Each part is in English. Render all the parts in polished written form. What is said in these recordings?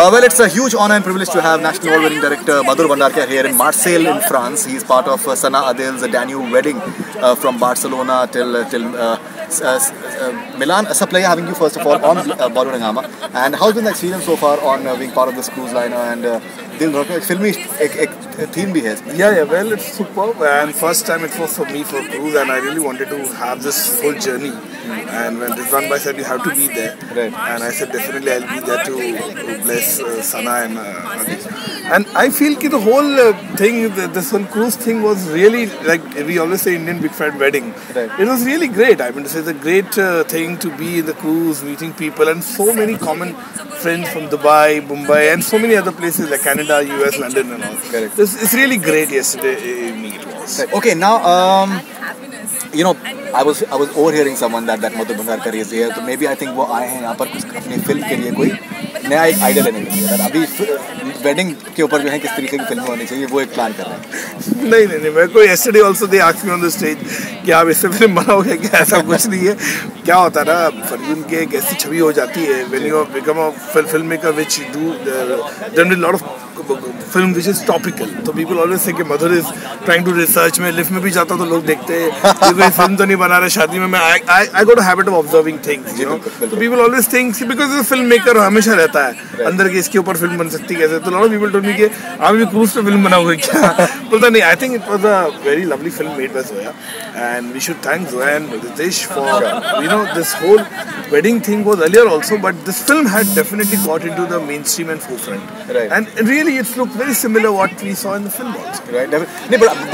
Well, it's a huge honor and privilege to have national award-winning director Madhur Bhandarkar here in Marseille in France. He's part of Sana-Adel's Danube wedding from Barcelona till Milan. It's a pleasure having you first of all on BollywoodHungama. And how's been the experience so far on being part of this cruise liner and Dhadakne filmy theme bhi hai isme? Yeah, well, it's superb, and first time it was for me for cruise, and I really wanted to have this whole journey. And when Rizwan Bhai said you have to be there, right, and I said definitely I'll be there to bless Sana and Adel. And I feel that the whole thing, this whole cruise thing was really, like we always say, Indian big fat wedding. Right. It was really great. I mean, it's a great thing to be in the cruise, meeting people, and so many common friends from Dubai, Mumbai, and so many other places like Canada, US, London, and all. Correct. It's really great yesterday evening it was. Right. Okay, now you know, I was overhearing someone that Madhur Bhandarkar is here. So maybe I think वो आए हैं यहाँ पर कुछ अपनी film के लिए कोई नया एक आइडिया लेने के लिए. अभी वेडिंग के ऊपर जो है किस तरीके की फिल्म होनी चाहिए वो एक प्लान कर रहे हैं. नहीं मैं कोई yesterday also they asked me on the stage कि आप इससे फिल्म बनाओगे क्या. ऐसा कुछ नहीं है. क्या होता है ना, फिल्म की एक ऐसी छवि हो जाती है when you become a filmmaker which you do done a lot of film which is topical. So people always say कि Madhur is trying to research. मैं लिफ्ट में भी जाता तो लोग देखते हैं कि कोई फिल्म तो नहीं बना रहा शादी में. I got a habit of observing things, you know. So people always think because as a filmmaker हमेशा रहता है अंदर के इसके ऊपर फिल्म बन सकती है कैसे. तो lot of people told me कि आप भी क्रूज पे फिल्म बनाओगे क्या. बोलता नहीं. I think it was a very lovely film made by Zoya, and we should thank Zoya and Ritesh for this whole wedding thing was earlier also, but this film had definitely got into the mainstream and forefront. Right. And really it looked very similar what we saw in the film also. Right.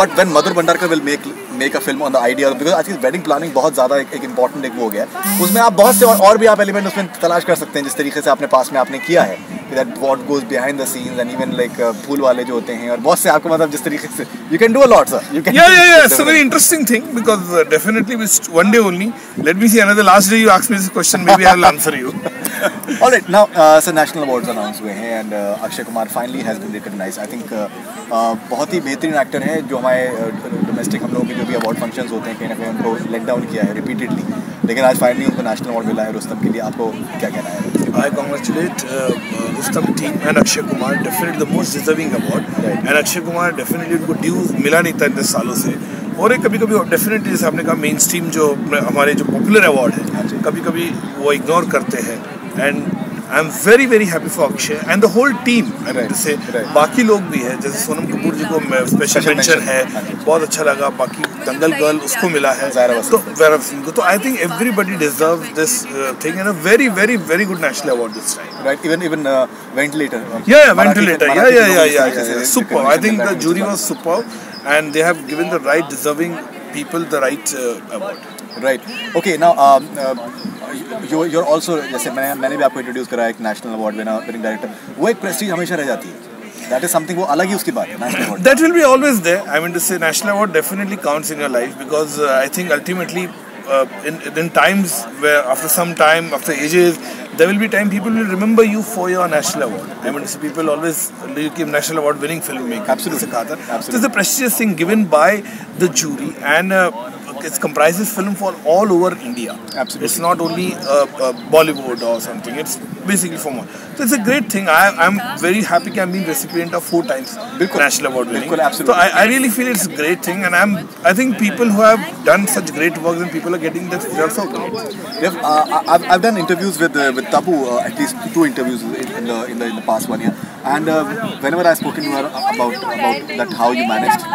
But when Madhur Bhandarkar will make a film on the idea, because I think wedding planning बहुत ज़्यादा एक important एक वो हो गया है. उसमें आप बहुत से और भी आप एलिमेंट उसमें तलाश कर सकते हैं जिस तरीके से आपने पास में आपने किया है. That what goes behind the scenes and even like फूल वाले जो होते हैं और बहुत से आपको मतलब जिस तरीके से you can do a lot, sir. You can. Yeah. It's a very interesting thing because definitely one day only. Let me see another last day you ask me this question, maybe I will answer you. All right, now so national awards announced हुए हैं and Akshay Kumar finally has been recognized. I think बहुत ही बेहतरीन actor है जो हमारे domestic हम लोगों के जो भी अवार्ड फंक्शंस होते हैं कहीं ना कहीं उनको लेट डाउन किया है रिपीटेडली, लेकिन आज फाइनली उनको नेशनल अवार्ड मिला है. रुस्तम के लिए आपको क्या कहना है? I congratulate Rustam team and Akshay Kumar, definitely the most deserving award. Right. And Akshay Kumar definitely उनको ड्यू मिला नहीं था इतने सालों से. और एक कभी डेफिनेटली जैसे आपने कहा मेन स्ट्रीम जो हमारे जो पॉपुलर अवार्ड है कभी वो इग्नोर करते हैं. And I am very very happy for Akshay and the whole team. जैसे बाकी लोग भी हैं, जैसे सोनम कपूर जी को स्पेशल मेंशन है, बहुत अच्छा लगा. बाकी दंगल गर्ल उसको मिला है, तो I think everybody deserves this thing and a very very very good national award this time. Right, even ventilator. Ventilator. Yeah. Super. I think the jury was super, and they have given the right deserving people the right award. Right. Okay. Now, you're also जैसे मैंने भी आपको introduce करा एक national award winning director. वो एक Prestige हमेशा रह जाती है. That is something वो अलग ही उसकी बात है. National award. That will be always there. I mean to say, national award definitely counts in your life because I think ultimately. In times where after some time, after ages, there will be time people will remember you for your national award. I mean, so people always give national award winning filmmaker. Absolutely. So it's a prestigious thing given by the jury, and it comprises film for all over India. Absolutely. It's not only Bollywood or something. It's basically for more. So it's a great thing. I'm very happy that I'm being recipient of 4 times national award winning. Absolutely. So I really feel it's a great thing, and I think people who have done such great work and people are getting this, they're so great. I've done interviews with Tabu, at least 2 interviews in the past 1 year, and whenever I've spoken to her about that how you managed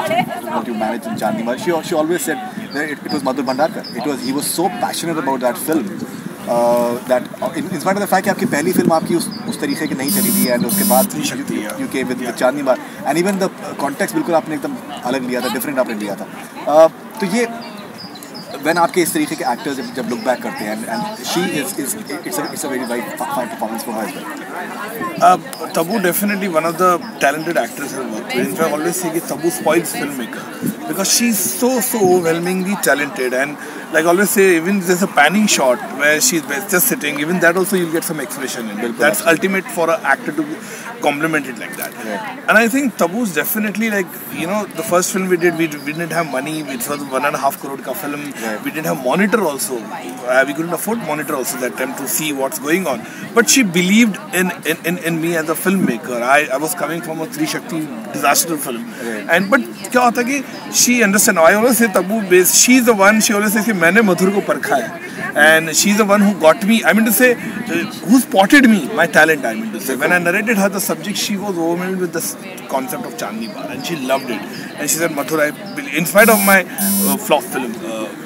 what you managed in Chandni, she always said that it was Madhur Bhandarkar. He was so passionate about that film. That in spite of the fact कि आपकी पहली film आपकी उस तरीके की नहीं चली थी and उसके बाद you came with Chandni bar and even the context बिल्कुल आपने एकदम अलग लिया था, different आपने लिया था. तो ये when आपके इस तरीके के actors जब look back करते हैं and she it's a very fine performance for her as well. Tabu definitely one of the talented actors I've worked with. In fact, I always say that Tabu spoils filmmaker because she's so overwhelmingly talented, and like always say, even there's a panning shot where she's just sitting, even that also you'll get some expression in it. That's ultimate for an actor to compliment it like that. And I think Tabu's definitely like, you know, the first film we did, we didn't have money. It was 1.5 crore ka film. We didn't have monitor also. We couldn't afford monitor also that time to see what's going on. But she believed in me as a filmmaker. I was coming from a Three Shakti disaster film. And but kya hota ki she understand. I always say Tabu based. She's the one. She always says कि मैंने मधुर को परखा है. And she's the one who got me. I mean to say, who spotted me, my talent. I mean to say, when I narrated her the subject, she was overwhelmed with the concept of Chandni Bar, and she loved it. And she said, Madhur, in spite of my flop film,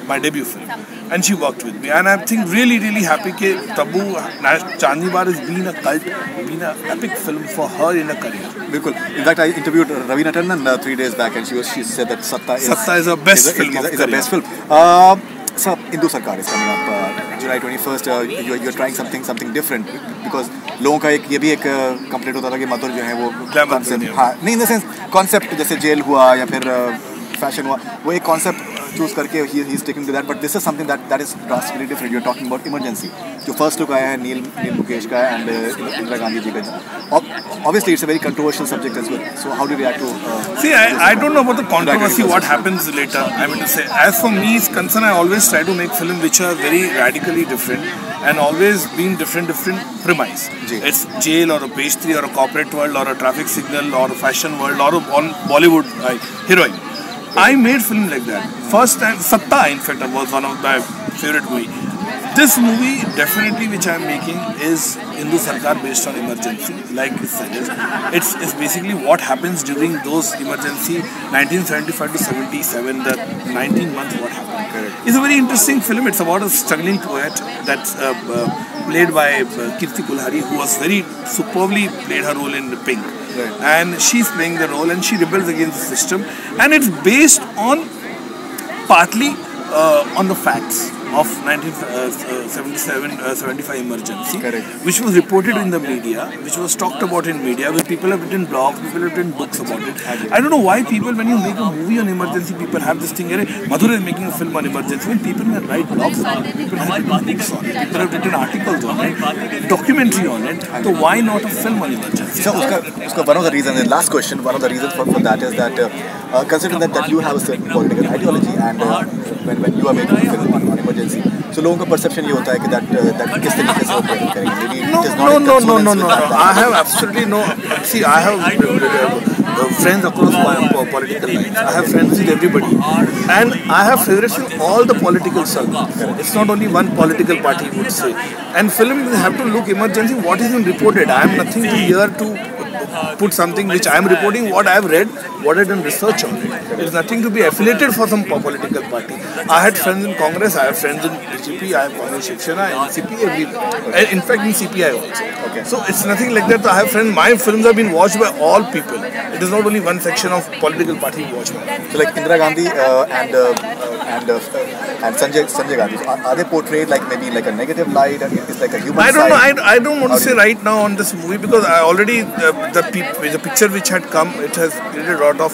my debut film, and she worked with me. And I think really happy that Tabu Chandni Bar has been a cult, been an epic film for her in a career. Bilkul. In fact, I interviewed Ravina Tandon 3 days back, and she said that Satta is her best film. Is her best film. So, Hindu Sarkar is coming up July 21st. You're trying something different because लोगों का ये भी एक complaint होता था कि मधुर जो है वो कॉन्सेप्ट, हाँ नहीं इन द सेंस कॉन्सेप्ट जैसे जेल हुआ या फिर फैशन हुआ वो एक कॉन्सेप्ट चूज करके he is taking to that, but this is something that is drastically different. You are talking about emergency. जो फर्स्ट लुक आया है नील मुकेश का एंड इंदिरा गांधी जी का. Obviously, it's a very controversial subject as well. So, how do you react to? See, I don't know about the controversy. What happens later? I mean to say, as for me is concerned, I always try to make films which are very radically different and always been different premise. It's jail or a pastry or a corporate world or a traffic signal or a fashion world or a Bollywood heroine. I made film like that. First time, Satta, in fact, was one of my favorite movies. This movie, definitely, which I am making, is Hindu Sarkar based on emergency, like it suggests. It's basically what happens during those emergency, 1975 to 77, the 19 months what happened. It's a very interesting film. It's about a struggling poet that's played by Kirti Kulhari, who was very superbly played her role in Pink. And she's playing the role and she rebels against the system. And it's based on partly on the facts of 1977-75 emergency, which was reported in the media, which was talked about in media, where people have written blogs, people have written books about it. I don't know why people, when you make a movie on emergency, people have this thing, Madhur is making a film on emergency, when people can write blogs on it, people have written books on it, people have written articles on it, documentary on it, so why not a film on emergency? So, one of the reasons, and last question, one of the reasons for that is that considering that you have a certain political ideology and when you are making a film on emergency, so लोगों का perception ये होता है कि that किस तरीके से वो प्रेजेंट करेंगे. No. I have absolutely no. See, I have friends across political lines. I have friends with everybody, and I have favorites in all the political circles. It's not only one political party, would say. And film have to look emergency. What is being reported? I am nothing here to put something which I am reporting, what I have read, what I have done research on it. It is nothing to be affiliated for some political party. I had friends in Congress, I have friends in BJP, I have Congress Shikshana, NCP, everywhere. In fact, in CPI also. So it's nothing like that. I have friends, my films have been watched by all people. It is not only one section of political party watched by. So like Indira Gandhi and Sanjay Gandhi, are they portrayed like maybe like a negative light? It's like a human I don't know. I don't want to say right now on this movie because I already the picture which had come, it has created a lot of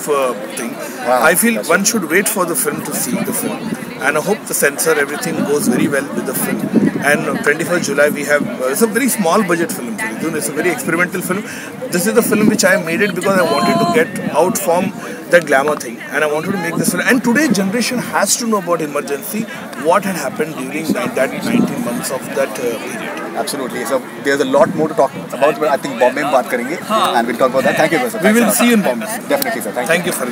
things. I feel one should wait for the film to see the film, and I hope the censor everything goes very well with the film. And 21st July we have it's a very small budget film. It's a very experimental film. This is the film which I made it because I wanted to get out from that glamour thing, and I wanted to make this film. And today's generation has to know about emergency, what had happened during that 19 months of that period. Absolutely. So there's a lot more to talk about, but I think Bombay में बात करेंगे, and we'll talk about that. Thank you, sir. We will see you in Bombay. Definitely, sir. Thank you. Thank you for